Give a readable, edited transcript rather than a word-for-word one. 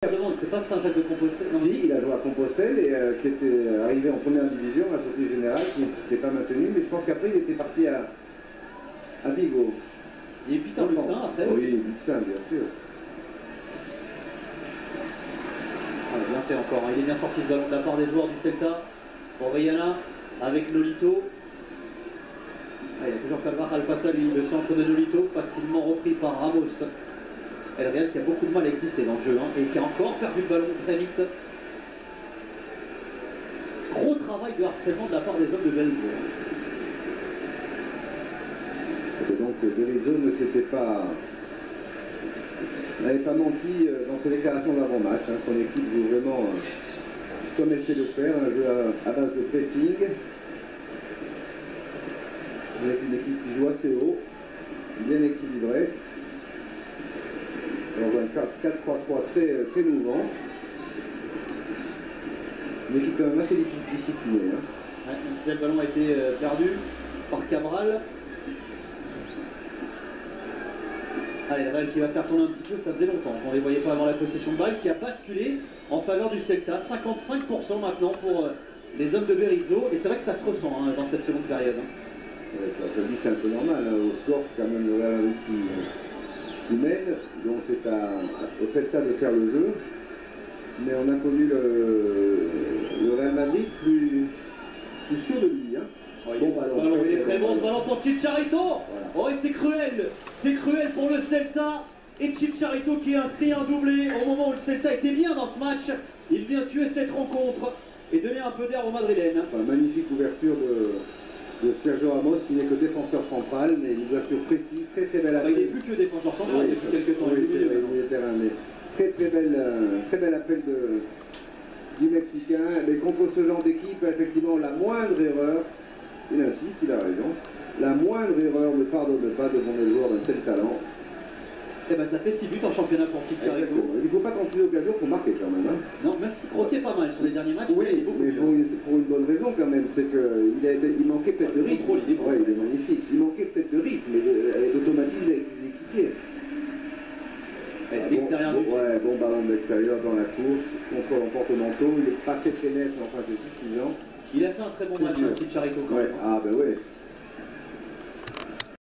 C'est pas Saint-Jacques-de-Compostelle? Si, il a joué à Compostelle et qui était arrivé en première division, la Société Générale, qui n'était pas maintenu, mais je pense qu'après il était parti à Vigo. Et Peter Luxin après? Oui, Luxin, bien sûr. Ah, bien fait encore, il est bien sorti ce ballon de la part des joueurs du Celta. Orellana avec Nolito. Ah, il y a toujours Carvajal face à lui, le centre de Nolito, facilement repris par Ramos. El Real qui a beaucoup de mal à exister dans le jeu et qui a encore perdu le ballon très vite. Gros travail de harcèlement de la part des hommes de Berizzo. Et donc Berizzo n'avait pas menti dans ses déclarations d'avant-match. Son équipe joue vraiment comme elle sait le faire, un jeu à base de pressing. Avec une équipe qui joue assez haut, bien équilibrée. Dans un 4-3-3 très mouvant. Une équipe quand même assez disciplinée. Ouais, même si le ballon a été perdu par Cabral. Allez, le Real qui va faire tourner un petit peu, ça faisait longtemps qu'on ne les voyait pas avant la possession de balle, qui a basculé en faveur du Celta. 55% maintenant pour les hommes de Berizzo. Et c'est vrai que ça se ressent dans cette seconde période. Ouais, ça se dit, c'est un peu normal. Au score, c'est quand même le Real qui mène, donc c'est au Celta de faire le jeu, mais on a connu le Real Madrid plus sûr de lui. Oh, il est très bon ce ballon pour Chicharito. Voilà. Oh, et c'est cruel pour le Celta, et Chicharito qui inscrit un doublé au moment où le Celta était bien dans ce match. Il vient tuer cette rencontre et donner un peu d'air aux Madrilènes. Enfin, magnifique ouverture de Sergio Ramos, qui n'est que défenseur central, mais une ouverture précise, très belle appel. Il n'est plus que défenseur central depuis quelques temps. Oui, c'est vrai, il est terrain, mais très bel appel du Mexicain. Mais contre ce genre d'équipe, effectivement, la moindre erreur, il insiste, il a raison, la moindre erreur ne pardonne pas devant les joueurs d'un tel talent. Et ben ça fait 6 buts en championnat pour Chicharito. Il ne faut pas 36 occasions pour marquer quand même. Non, merci, croqué pas mal sur les derniers matchs. Oui, mais pour une bonne raison quand même, c'est qu'il manquait peut-être de rythme. Il est magnifique. Il manquait peut-être de rythme et d'automatisme avec ses équipiers. Bon ballon de l'extérieur dans la course, contrôle en porte-manteau, il n'est pas très net, mais enfin c'est suffisant. Il a fait un très bon match, Chicharito quand même. Ah ben ouais.